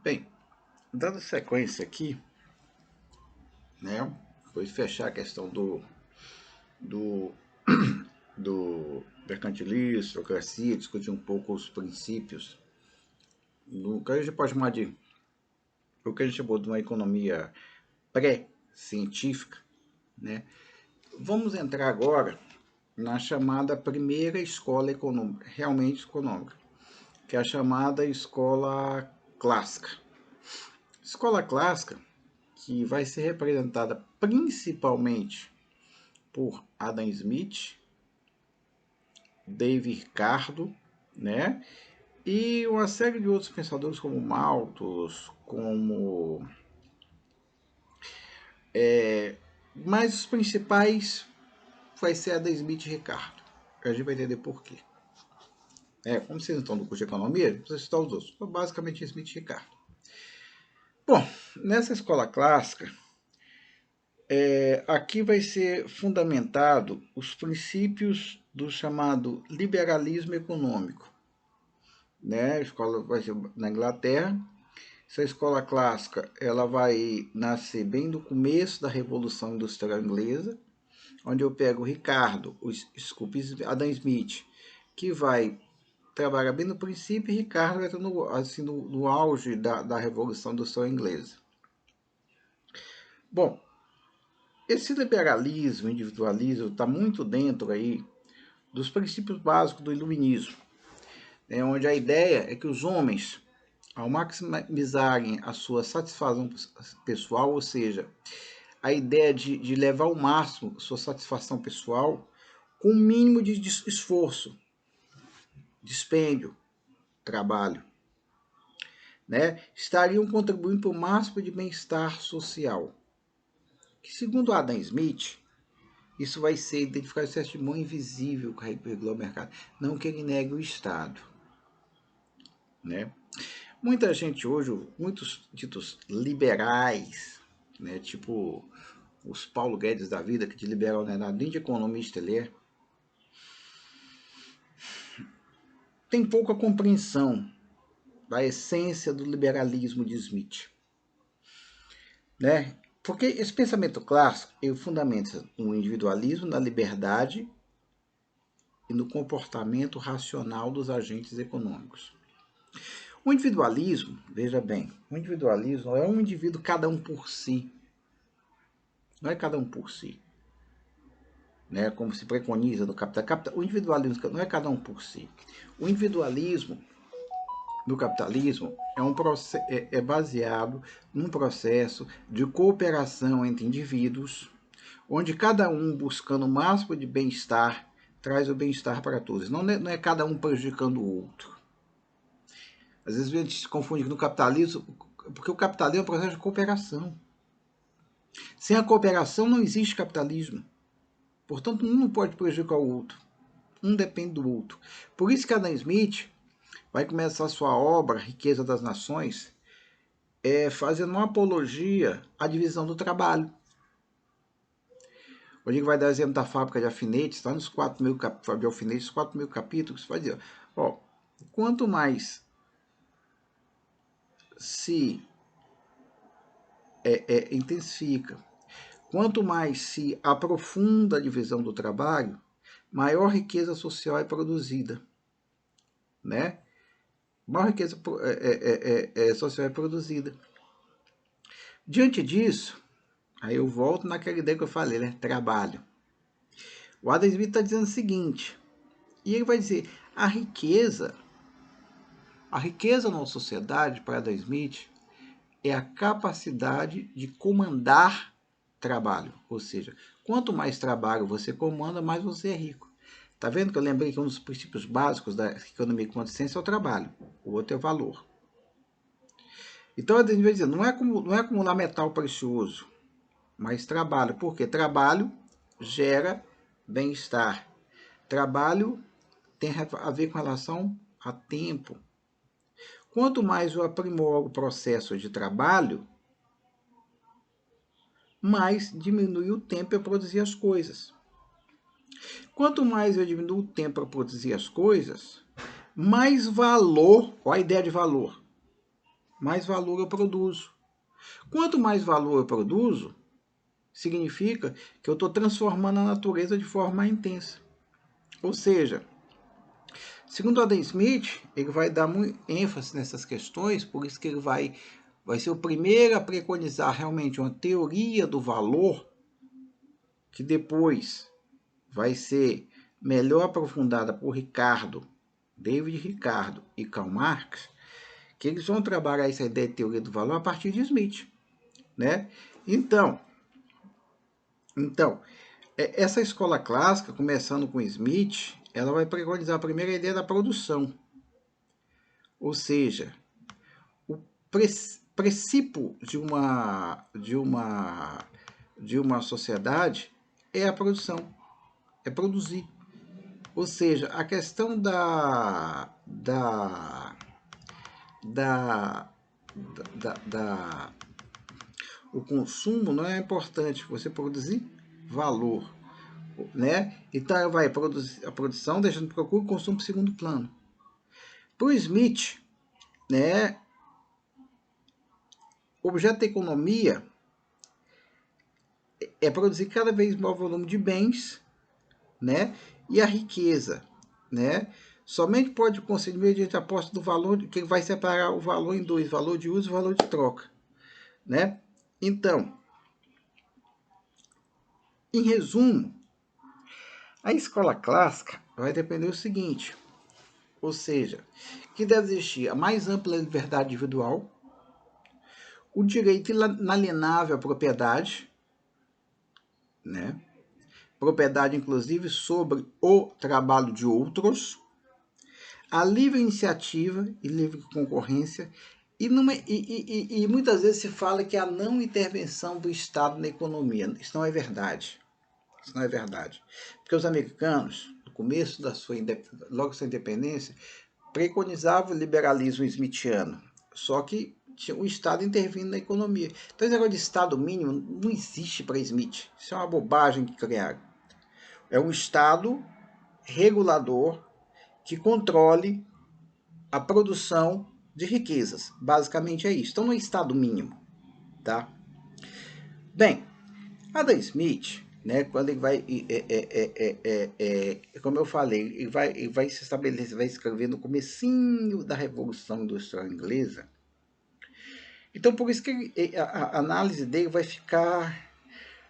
Bem, dando sequência aqui, né? Vou fechar a questão do, do mercantilismo, burocracia, discutir um pouco os princípios do que a gente pode chamar de o que a gente chamou de uma economia pré-científica, né? Vamos entrar agora na chamada primeira escola econômica, realmente econômica, que é a chamada escola clássica. Escola clássica que vai ser representada principalmente por Adam Smith, David Ricardo, né? E uma série de outros pensadores como Malthus, como mas os principais vai ser Adam Smith e Ricardo. A gente vai entender por quê. Como vocês não estão no curso de economia, vocês estão os outros. Basicamente Smith e Ricardo. Bom, nessa escola clássica, aqui vai ser fundamentado os princípios do chamado liberalismo econômico. Né? A escola vai ser na Inglaterra. Essa escola clássica ela vai nascer bem no começo da Revolução Industrial Inglesa, onde eu pego o Ricardo, Adam Smith, que vai trabalhar bem no princípio, e Ricardo vai estar no auge da Revolução Industrial Inglesa. Bom, esse liberalismo, individualismo, está muito dentro aí dos princípios básicos do iluminismo, onde a ideia é que os homens, ao maximizarem a sua satisfação pessoal, ou seja, a ideia de levar ao máximo a sua satisfação pessoal, com o mínimo de esforço, dispêndio, trabalho, né, estariam contribuindo para o máximo de bem-estar social. Que, segundo Adam Smith, isso vai ser identificado como certa mão invisível que regula o mercado. Não que ele negue o Estado. Né? Muita gente hoje, muitos ditos liberais, né, tipo os Paulo Guedes da vida, que de liberal não é nada, nem de economista ele é, tem pouca compreensão da essência do liberalismo de Smith. Né? Porque esse pensamento clássico ele fundamenta no individualismo, na liberdade e no comportamento racional dos agentes econômicos. O individualismo, veja bem, o individualismo é um indivíduo cada um por si. Não é cada um por si. Né? Como se preconiza no capital. O individualismo não é cada um por si. O individualismo do capitalismo é baseado num processo de cooperação entre indivíduos, onde cada um buscando o máximo de bem-estar traz o bem-estar para todos. Não é cada um prejudicando o outro. Às vezes a gente se confunde no capitalismo, porque o capitalismo é um processo de cooperação. Sem a cooperação não existe capitalismo. Portanto, um não pode prejudicar o outro. Um depende do outro. Por isso que Adam Smith vai começar sua obra, Riqueza das Nações, fazendo uma apologia à divisão do trabalho. Onde ele vai dar exemplo da fábrica de alfinetes, está nos 4.000 de alfinetes, 4.000 capítulos, vai dizer, ó, quanto mais se intensifica, quanto mais se aprofunda a divisão do trabalho, maior riqueza social é produzida, né? Maior riqueza social é produzida. Diante disso, aí eu volto naquela ideia que eu falei, né? Trabalho. O Adam Smith está dizendo o seguinte, e ele vai dizer, a riqueza na sociedade, para Adam Smith, é a capacidade de comandar trabalho. Ou seja, quanto mais trabalho você comanda, mais você é rico. Tá vendo que eu lembrei que um dos princípios básicos da economia com consciência é o trabalho. O outro é o valor. Então, a gente vai dizer, não é acumular metal precioso, mas trabalho. Porque trabalho gera bem-estar. Trabalho tem a ver com relação a tempo. Quanto mais eu aprimoro o processo de trabalho, mais diminui o tempo para produzir as coisas. Quanto mais eu diminuo o tempo para produzir as coisas, mais valor, olha a ideia de valor, mais valor eu produzo. Quanto mais valor eu produzo, significa que eu estou transformando a natureza de forma mais intensa. Ou seja, segundo Adam Smith, ele vai dar muito ênfase nessas questões, por isso que ele vai ser o primeiro a preconizar realmente uma teoria do valor, que depois vai ser melhor aprofundada por David Ricardo e Karl Marx, que eles vão trabalhar essa ideia de teoria do valor a partir de Smith, né? Então, essa escola clássica, começando com Smith, ela vai preconizar a primeira ideia da produção. Ou seja, o princípio de uma sociedade é a produção, é produzir. Ou seja, a questão o consumo não é importante, você produzir valor, né? Então vai produzir a produção, deixando procura o consumo em segundo plano. Para o Smith, né, o objeto da economia é produzir cada vez maior volume de bens, né, e a riqueza, né, somente pode conseguir mediante a aposta do valor, que vai separar o valor em dois, valor de uso e valor de troca, né? Então, em resumo, a escola clássica vai depender do seguinte, ou seja, que deve existir a mais ampla liberdade individual, o direito inalienável à propriedade, né? Propriedade, inclusive, sobre o trabalho de outros, a livre iniciativa e livre concorrência, e muitas vezes se fala que a não intervenção do Estado na economia. Isso não é verdade. Isso não é verdade. Porque os americanos, no começo logo da sua independência, preconizavam o liberalismo smithiano. Só que tinha o Estado intervindo na economia. Então, esse negócio de Estado mínimo não existe para Smith. Isso é uma bobagem que criaram. É um Estado regulador que controle a produção de riquezas. Basicamente é isso. Então, não é Estado mínimo. Tá? Bem, Adam Smith, né, quando ele vai, como eu falei, ele vai se estabelecer, vai escrever no comecinho da Revolução Industrial Inglesa. Então, por isso que a análise dele vai ficar,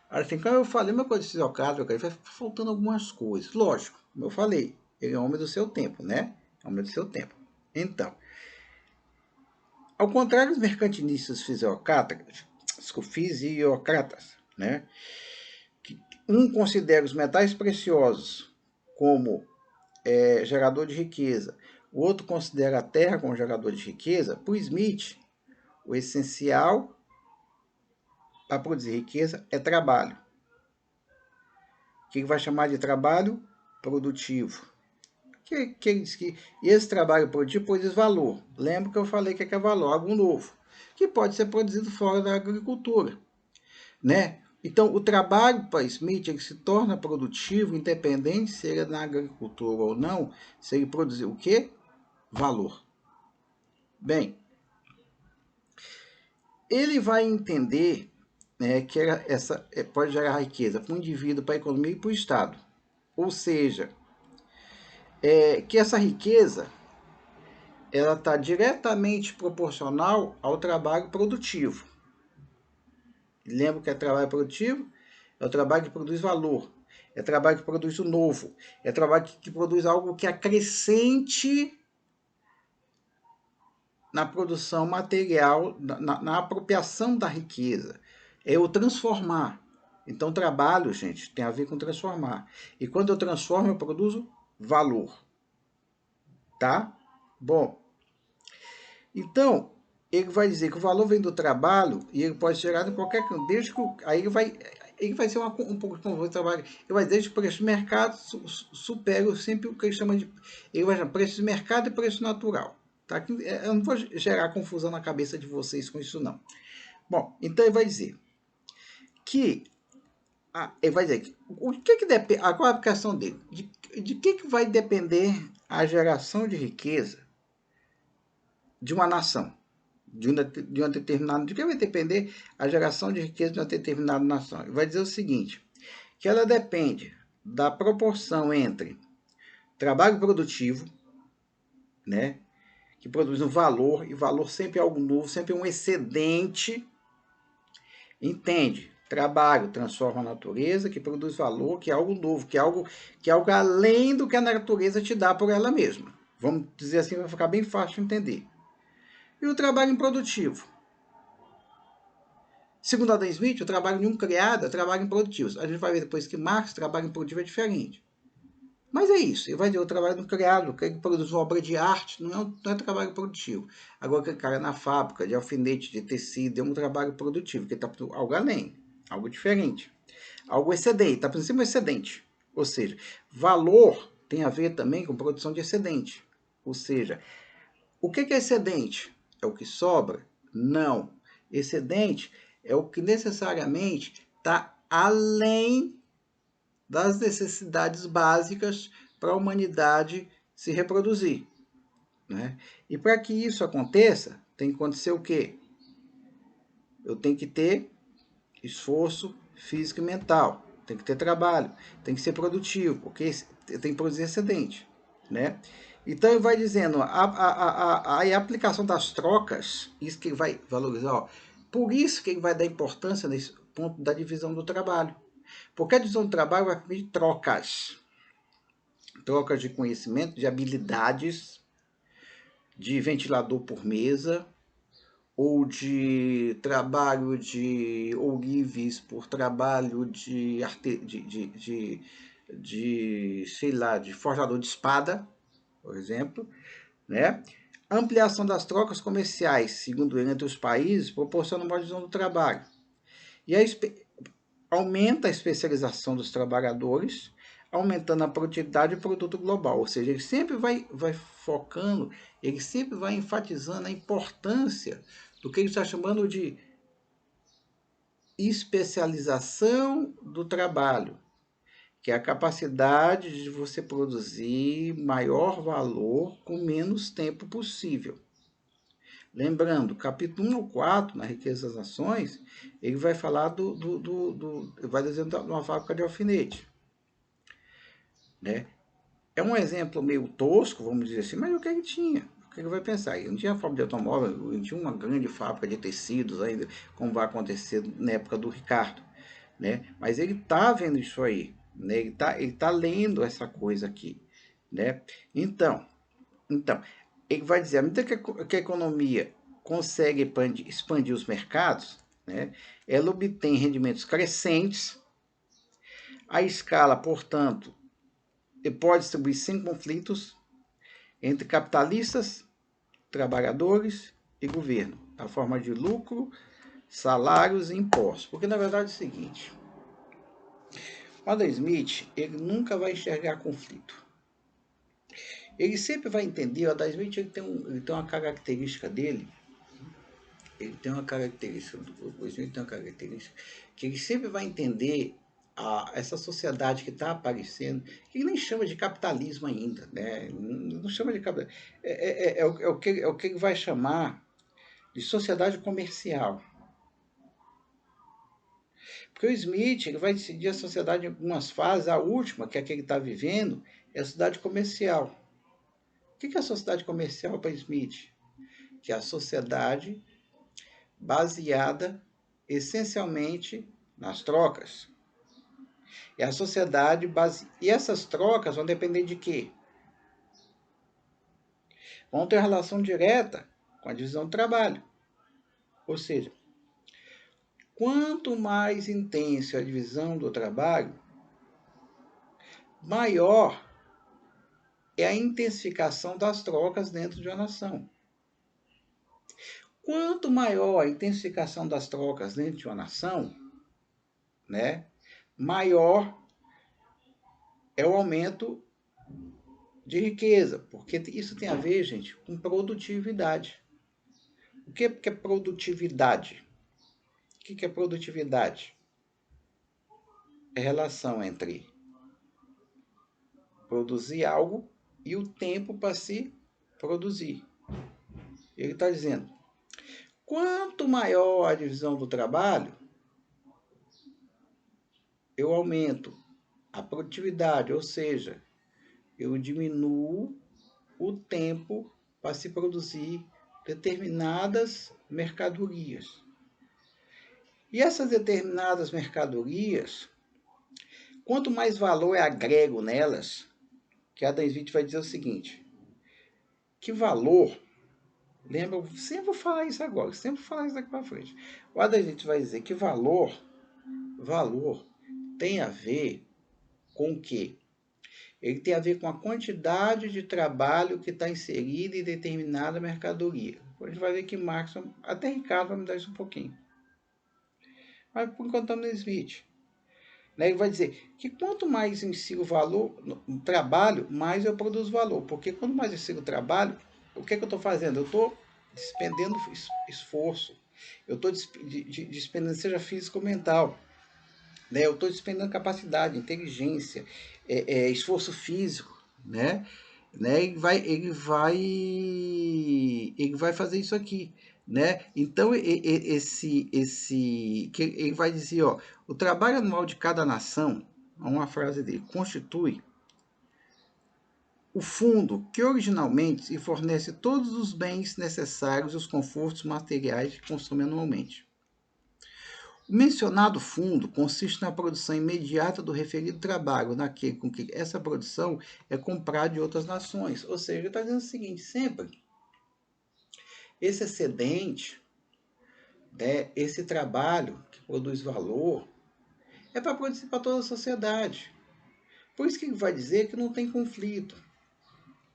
assim, como eu falei, uma coisa de Sócrates, vai faltando algumas coisas. Lógico, como eu falei, ele é homem do seu tempo, né? É homem do seu tempo. Então, ao contrário dos mercantilistas fisiocratas, né? Um considera os metais preciosos como gerador de riqueza, o outro considera a terra como gerador de riqueza. Para o Smith, o essencial para produzir riqueza é trabalho. O que ele vai chamar de trabalho produtivo. Que ele diz que esse trabalho produtivo produz valor. Lembra que eu falei que é valor, algo novo, que pode ser produzido fora da agricultura, né? Então, o trabalho para Smith ele se torna produtivo, independente se ele é na agricultura ou não, se ele produzir o quê? Valor. Bem, ele vai entender, né, que essa pode gerar riqueza para o indivíduo, para a economia e para o Estado. Ou seja, que essa riqueza ela está diretamente proporcional ao trabalho produtivo. Lembra que é trabalho produtivo? É o trabalho que produz valor. É trabalho que produz o novo. É trabalho que produz algo que acrescente na produção material, na apropriação da riqueza. É o transformar. Então, trabalho, gente, tem a ver com transformar. E quando eu transformo, eu produzo valor. Tá? Bom, então, ele vai dizer que o valor vem do trabalho e ele pode gerar em qualquer canto, desde que aí ele vai ser um pouco de trabalho. Ele vai desde que o preço de mercado supera sempre o que ele chama de. Ele vai chamar preço de mercado e preço natural. Tá? Eu não vou gerar confusão na cabeça de vocês com isso, não. Bom, então ele vai dizer que. Ele vai dizer que o que depende. Qual é a aplicação dele? De que vai depender a geração de riqueza de uma nação? de uma determinada... De que vai depender a geração de riqueza de uma determinada nação? Ele vai dizer o seguinte, que ela depende da proporção entre trabalho produtivo, né, que produz um valor, e valor sempre é algo novo, sempre é um excedente, entende? Trabalho transforma a natureza, que produz valor, que é algo novo, que é algo além do que a natureza te dá por ela mesma. Vamos dizer assim, vai ficar bem fácil de entender. E o trabalho improdutivo? Segundo Adam Smith, o trabalho de um criado é trabalho improdutivo. A gente vai ver depois que Marx, trabalho improdutivo é diferente. Mas é isso, ele vai ter o trabalho do criado, que produz uma obra de arte, não é trabalho produtivo. Agora, aquele cara na fábrica de alfinete, de tecido, é um trabalho produtivo, que está algo além, algo diferente, algo excedente, está por cima do excedente. Ou seja, valor tem a ver também com produção de excedente. Ou seja, o que é excedente? É o que sobra? Não. Excedente é o que necessariamente está além das necessidades básicas para a humanidade se reproduzir, né? E para que isso aconteça, tem que acontecer o quê? Eu tenho que ter esforço físico e mental, tem que ter trabalho, tem que ser produtivo, porque tem que produzir excedente, né? Então ele vai dizendo, a aplicação das trocas, isso que ele vai valorizar, ó, por isso que ele vai dar importância nesse ponto da divisão do trabalho. Porque a divisão do trabalho vai permitir trocas. Trocas de conhecimento, de habilidades, de ventilador por mesa, ou de trabalho de ourives por trabalho sei lá, de forjador de espada, por exemplo, né? A ampliação das trocas comerciais, segundo ele, entre os países, proporciona uma divisão do trabalho. E aumenta a especialização dos trabalhadores, aumentando a produtividade e o produto global. Ou seja, ele sempre vai focando, ele sempre vai enfatizando a importância do que ele está chamando de especialização do trabalho, que é a capacidade de você produzir maior valor com menos tempo possível. Lembrando, capítulo 1 ao 4, na Riqueza das Nações, ele vai falar vai dizendo de uma fábrica de alfinete, né? É um exemplo meio tosco, vamos dizer assim, mas o que ele tinha? O que ele vai pensar? Ele não tinha fábrica de automóvel, ele tinha uma grande fábrica de tecidos ainda, como vai acontecer na época do Ricardo, né? Mas ele está vendo isso aí, né? Ele tá lendo essa coisa aqui, né? Então, ele vai dizer, à medida que a economia consegue expandir os mercados, né, ela obtém rendimentos crescentes, a escala, portanto, pode distribuir sem conflitos entre capitalistas, trabalhadores e governo, na forma de lucro, salários e impostos. Porque, na verdade, é o seguinte, o Adam Smith, ele nunca vai enxergar conflito. Ele sempre vai entender, o Adam Smith ele tem uma característica dele, o Smith tem uma característica, que ele sempre vai entender essa sociedade que está aparecendo, que ele nem chama de capitalismo ainda, né? Não chama de capitalismo, é o que ele vai chamar de sociedade comercial. Porque o Smith ele vai decidir a sociedade em algumas fases, a última, que é a que ele está vivendo, é a sociedade comercial. O que é a sociedade comercial para Smith? Que é a sociedade baseada essencialmente nas trocas. É a sociedade base... E essas trocas vão depender de quê? Vão ter relação direta com a divisão do trabalho. Ou seja, quanto mais intensa a divisão do trabalho, maior é a intensificação das trocas dentro de uma nação. Quanto maior a intensificação das trocas dentro de uma nação, né, maior é o aumento de riqueza, porque isso tem a ver, gente, com produtividade. O que é produtividade? O que é produtividade? É a relação entre produzir algo e o tempo para se produzir. Ele está dizendo, Quanto maior a divisão do trabalho, eu aumento a produtividade, ou seja, eu diminuo o tempo para se produzir determinadas mercadorias. E essas determinadas mercadorias, quanto mais valor eu agrego nelas, que a Adam Smith vai dizer o seguinte, que valor, lembra, eu sempre vou falar isso agora, sempre vou falar isso daqui para frente. O Adam Smith vai dizer que valor tem a ver com o quê? Ele tem a ver com a quantidade de trabalho que está inserido em determinada mercadoria. Depois a gente vai ver que Marx, até Ricardo vai me dar isso um pouquinho. Mas por enquanto estamos no Smith. Ele vai dizer que quanto mais insiro valor no trabalho, mais eu produzo valor. Porque quanto mais eu insiro trabalho, o que eu estou fazendo? Eu estou despendendo esforço. Eu estou despendendo, seja físico ou mental. Eu estou despendendo capacidade, inteligência, esforço físico, né? Ele vai fazer isso aqui, né? Então que ele vai dizer, ó, o trabalho anual de cada nação, uma frase dele, constitui o fundo que originalmente se fornece todos os bens necessários e os confortos materiais que consome anualmente. O mencionado fundo consiste na produção imediata do referido trabalho, naquele com que essa produção é comprada de outras nações. Ou seja, ele está dizendo o seguinte, sempre, esse excedente, né, esse trabalho que produz valor, é para produzir para toda a sociedade. Por isso que ele vai dizer que não tem conflito.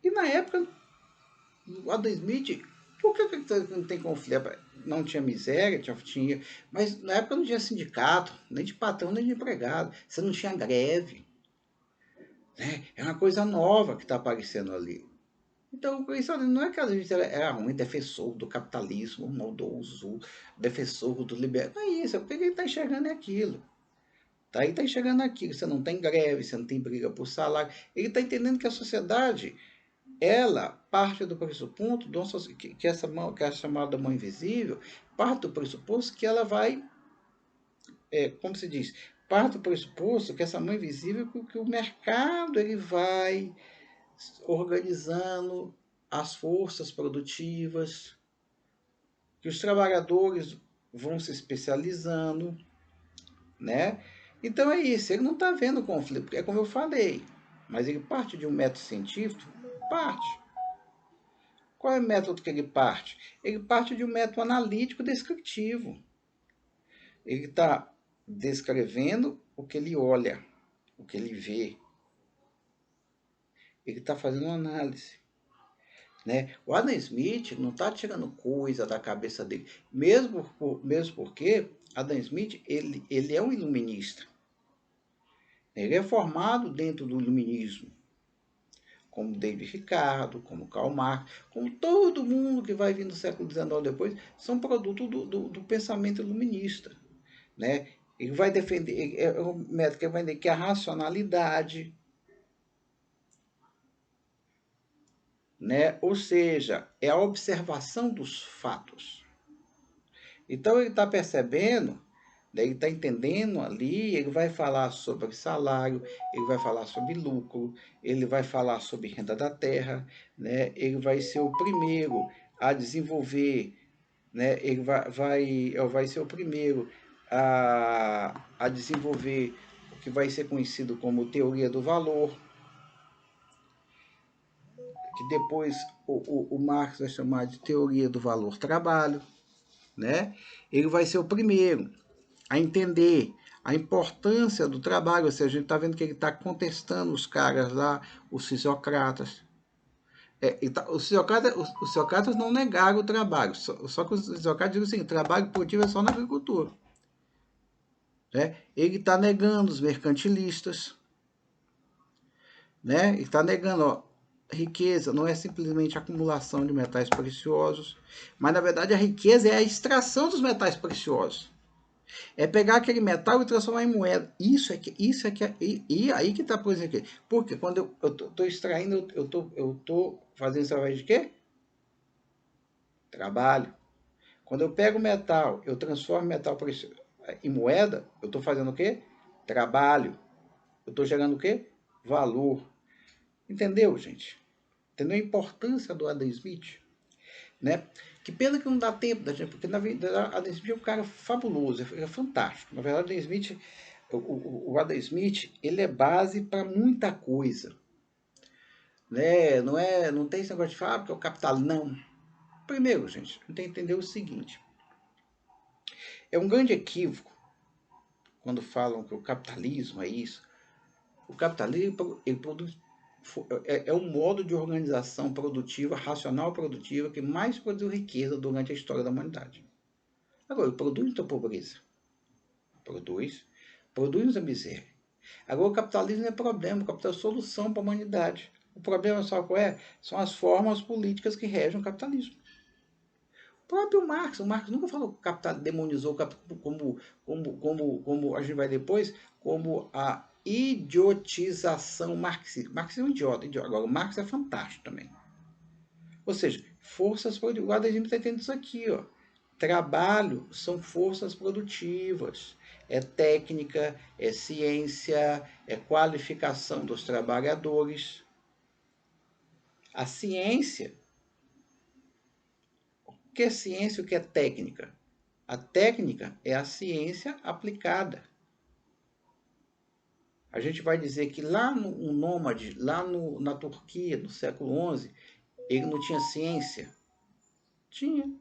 E na época, o Adam Smith, por que não tem conflito? Não tinha miséria, tinha, mas na época não tinha sindicato, nem de patrão, nem de empregado. Você não tinha greve. Né? É uma coisa nova que está aparecendo ali. Então, isso não é que a gente era ruim, defensor do capitalismo maldoso, defensor do liberal. Não é isso, é porque ele está enxergando aquilo. Tá? Ele está enxergando aquilo. Você não tem greve, você não tem briga por salário. Ele está entendendo que a sociedade, ela parte do pressuposto que é chamada mão invisível, parte do pressuposto que ela vai, como se diz, parte do pressuposto que essa mão invisível, que o mercado ele vai organizando as forças produtivas, que os trabalhadores vão se especializando, né? Então é isso, ele não está vendo conflito, porque é como eu falei, mas ele parte de um método científico, parte. Qual é o método que ele parte? Ele parte de um método analítico descritivo. Ele está descrevendo o que ele olha, o que ele vê. Ele está fazendo uma análise. Né? O Adam Smith não está tirando coisa da cabeça dele, mesmo porque Adam Smith ele é um iluminista. Ele é formado dentro do iluminismo, como David Ricardo, como Karl Marx, como todo mundo que vai vir no século XIX depois, são produto do pensamento iluminista. Né? Ele vai defender, é um método que vai dizer que a racionalidade, né? Ou seja, é a observação dos fatos. Então ele está percebendo, né, ele está entendendo ali, ele vai falar sobre salário, ele vai falar sobre lucro, ele vai falar sobre renda da terra, né, ele vai ser o primeiro a desenvolver, né, ele vai ser o primeiro a desenvolver o que vai ser conhecido como teoria do valor, que depois o Marx vai chamar de teoria do valor trabalho, né? Ele vai ser o primeiro a entender a importância do trabalho, ou seja, a gente está vendo que ele está contestando os caras lá, os fisiocratas. Os fisiocratas não negaram o trabalho, só que os fisiocratas dizem assim, trabalho produtivo é só na agricultura. Né? Ele está negando os mercantilistas, né? Ele está negando, ó, riqueza não é simplesmente acumulação de metais preciosos, mas na verdade a riqueza é a extração dos metais preciosos. É pegar aquele metal e transformar em moeda. E aí que está a coisa aqui. Porque quando eu estou extraindo, eu tô fazendo isso através de quê? Trabalho. Quando eu pego metal, eu transformo metal em moeda, eu estou fazendo o quê? Trabalho. Eu estou gerando o quê? Valor. Entendeu, gente? Entendeu a importância do Adam Smith? Né? Que pena que não dá tempo da gente, porque na verdade Adam Smith é um cara fabuloso, é fantástico. Na verdade, Adam Smith, o Adam Smith, ele é base para muita coisa. Né? Não tem esse negócio de falar porque é o capital. Não. Primeiro, gente, tem que entender o seguinte. É um grande equívoco quando falam que o capitalismo é isso. O capitalismo ele produz, é um modo de organização produtiva, racional produtiva, que mais produziu riqueza durante a história da humanidade. Agora, ele produz muita pobreza. Produz muita miséria. Agora, o capitalismo não é problema, o capitalismo é solução para a humanidade. O problema, sabe qual é? São as formas políticas que regem o capitalismo. O próprio Marx, o Marx nunca falou que o capital demonizou o capitalismo como a gente vai depois, como a idiotização marxista. Marx é um idiota. Agora, o Marx é fantástico também. Ou seja, forças produtivas. O Adam Smith está entendendo isso aqui, ó. Trabalho são forças produtivas. É técnica, é ciência, é qualificação dos trabalhadores. A ciência, o que é ciência e o que é técnica? A técnica é a ciência aplicada. A gente vai dizer que lá no Nômade, na Turquia, no século XI, ele não tinha ciência? Tinha.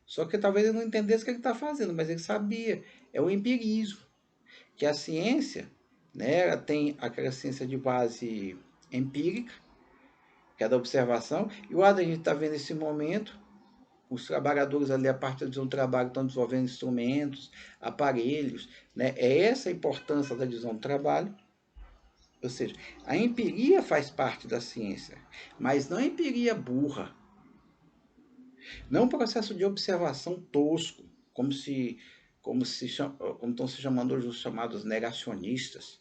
Só que talvez ele não entendesse o que ele está fazendo, mas ele sabia. É o empirismo. Que a ciência, né, tem aquela ciência de base empírica, que é da observação, e o Adam está vendo esse momento, os trabalhadores ali, a partir de um trabalho, estão desenvolvendo instrumentos, aparelhos, né? É essa a importância da divisão do trabalho. Ou seja, a empiria faz parte da ciência, mas não a empiria burra. Não um processo de observação tosco, como estão se chamando hoje os chamados negacionistas,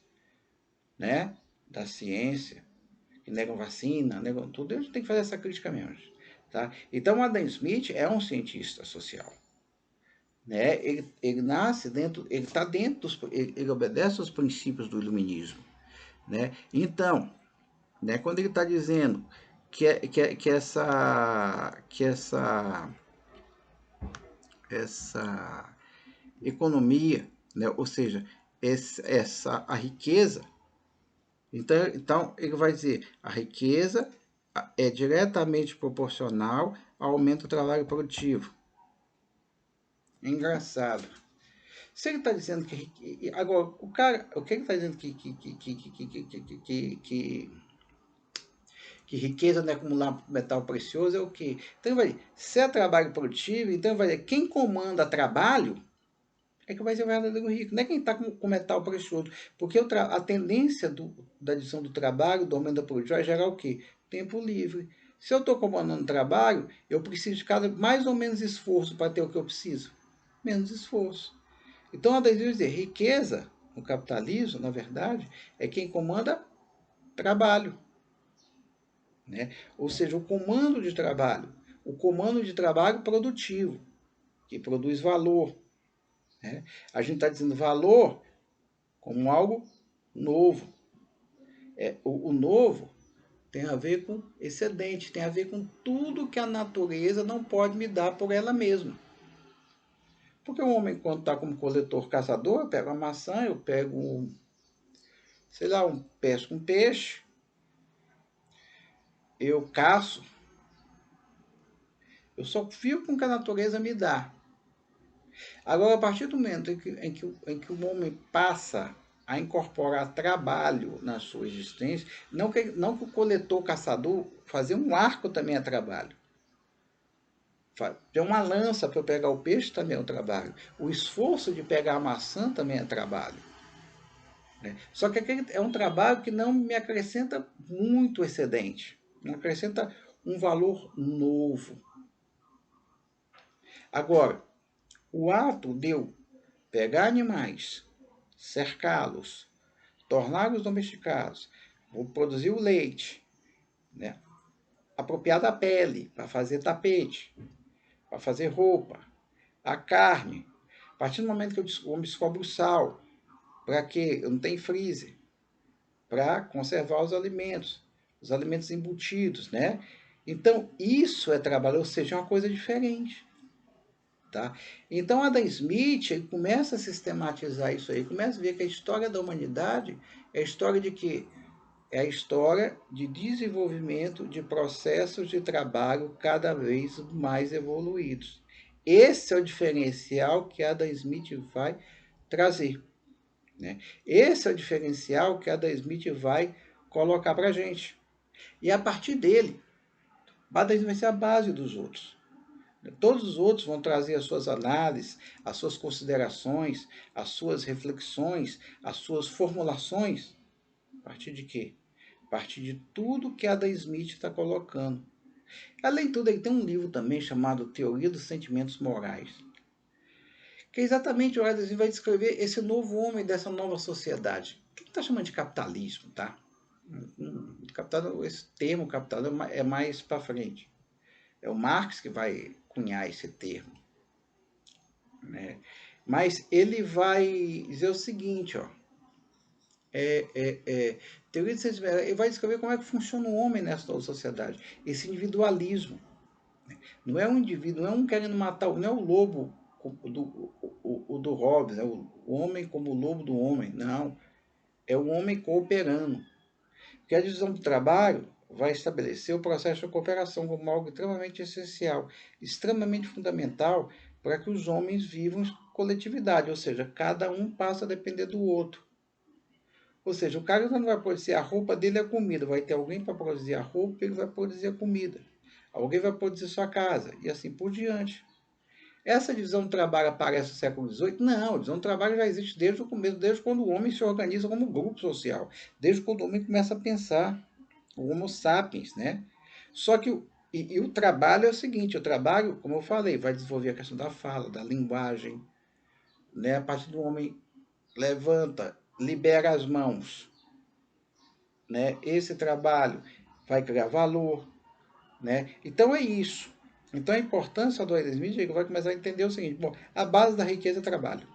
né? Da ciência, que negam vacina, negam tudo. A gente tem que fazer essa crítica mesmo. Tá? Então, Adam Smith é um cientista social. Né? Ele nasce dentro, ele está dentro ele obedece aos princípios do iluminismo. Né? Então, né, quando ele está dizendo que essa economia, né, ou seja, a riqueza, então ele vai dizer a riqueza é diretamente proporcional ao aumento do trabalho produtivo. É engraçado. Se ele está dizendo que. Agora, o que ele está dizendo que riqueza não é acumular metal precioso é o quê? Então, vai, se é trabalho produtivo, então vai dizer, quem comanda trabalho é que vai ser o verdadeiro rico. Não é quem está com metal precioso. Porque a tendência da divisão do trabalho, do aumento da produtividade, vai gerar o quê? Tempo livre. Se eu estou comandando trabalho, eu preciso de cada mais ou menos esforço para ter o que eu preciso. Menos esforço. Então, a dizer, riqueza no capitalismo, na verdade, é quem comanda trabalho. Né? Ou seja, o comando de trabalho produtivo, que produz valor. Né? A gente está dizendo valor como algo novo. O novo tem a ver com excedente, tem a ver com tudo que a natureza não pode me dar por ela mesma. Porque o homem, quando está como coletor caçador, eu pego uma maçã, eu pego, sei lá, pesco um peixe, eu caço, eu só fico com o que a natureza me dá. Agora, a partir do momento em que o homem passa a incorporar trabalho na sua existência, não que o coletor caçador fazer um arco também é trabalho. Ter uma lança para eu pegar o peixe também é um trabalho. O esforço de pegar a maçã também é trabalho. Né? Só que é um trabalho que não me acrescenta muito excedente, não acrescenta um valor novo. Agora, o ato de eu pegar animais, cercá-los, torná-los domesticados, vou produzir o leite, né? Apropriar da pele para fazer tapete, para fazer roupa, a carne. A partir do momento que o homem descobre o sal, para quê? Não tem freezer, para conservar os alimentos embutidos, né? Então, isso é trabalho, ou seja, é uma coisa diferente. Tá? Então, Adam Smith ele começa a sistematizar isso aí, começa a ver que a história da humanidade é a história de quê? É a história de desenvolvimento de processos de trabalho cada vez mais evoluídos. Esse é o diferencial que Adam Smith vai trazer. Né? Esse é o diferencial que Adam Smith vai colocar para a gente. E a partir dele, Adam Smith vai ser a base dos outros. Todos os outros vão trazer as suas análises, as suas considerações, as suas reflexões, as suas formulações. A partir de quê? A partir de tudo que Adam Smith está colocando. Além de tudo, ele tem um livro também chamado Teoria dos Sentimentos Morais, que é exatamente o Adam Smith vai descrever esse novo homem dessa nova sociedade. O que ele está chamando de capitalismo, tá? Esse termo capitalismo é mais para frente. É o Marx que vai cunhar esse termo. Né? Mas ele vai dizer o seguinte, ó, teoria de sensibilidade, ele vai descrever como é que funciona o homem nessa nova sociedade, esse individualismo. Não é um indivíduo, não é um querendo matar, não é o lobo do Hobbes, é o homem como o lobo do homem, não. É o homem cooperando. Porque a divisão do trabalho vai estabelecer o processo de cooperação como algo extremamente essencial, extremamente fundamental para que os homens vivam em coletividade, ou seja, cada um passa a depender do outro. Ou seja, o cara não vai produzir a roupa dele, é a comida. Vai ter alguém para produzir a roupa, ele vai produzir a comida. Alguém vai produzir sua casa, e assim por diante. Essa divisão do trabalho aparece no século XVIII? Não, a divisão do trabalho já existe desde o começo, desde quando o homem se organiza como grupo social, desde quando o homem começa a pensar, o Homo sapiens, né? Só que o trabalho é o seguinte, o trabalho, como eu falei, vai desenvolver a questão da fala, da linguagem, né? A partir do homem levanta, libera as mãos, né? Esse trabalho vai criar valor, né? Então é isso. Então a importância do Adam Smith, ele vai começar a entender o seguinte: bom, a base da riqueza é trabalho.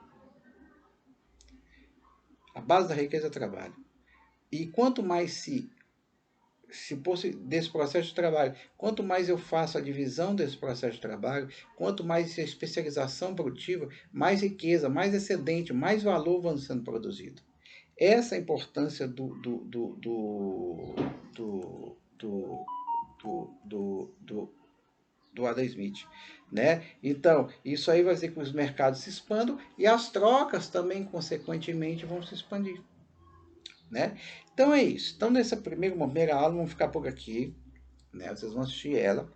A base da riqueza é trabalho. E quanto mais se desse processo de trabalho, quanto mais eu faço a divisão desse processo de trabalho, quanto mais a especialização produtiva, mais riqueza, mais excedente, mais valor vão sendo produzido. Essa é a importância do Adam Smith, né? Então, isso aí vai fazer com que os mercados se expandam e as trocas também, consequentemente, vão se expandir, né? Então é isso. Então, nessa primeira aula, vamos ficar por aqui, né? Vocês vão assistir ela.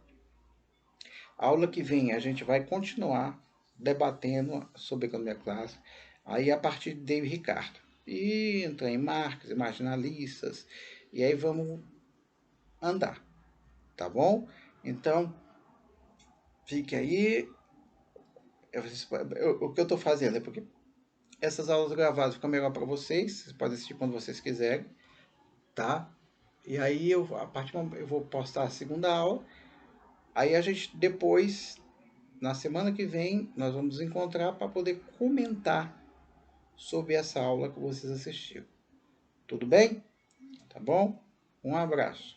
A aula que vem, a gente vai continuar debatendo sobre economia clássica, aí a partir de David Ricardo. E entrar em Marx, marginalistas, e aí vamos andar, tá bom? Então, fique aí. O que eu estou fazendo é porque essas aulas gravadas ficam melhor para vocês. Vocês podem assistir quando vocês quiserem, tá? E aí a partir do momento eu vou postar a segunda aula. Aí a gente depois, na semana que vem, nós vamos nos encontrar para poder comentar sobre essa aula que vocês assistiram. Tudo bem? Tá bom? Um abraço.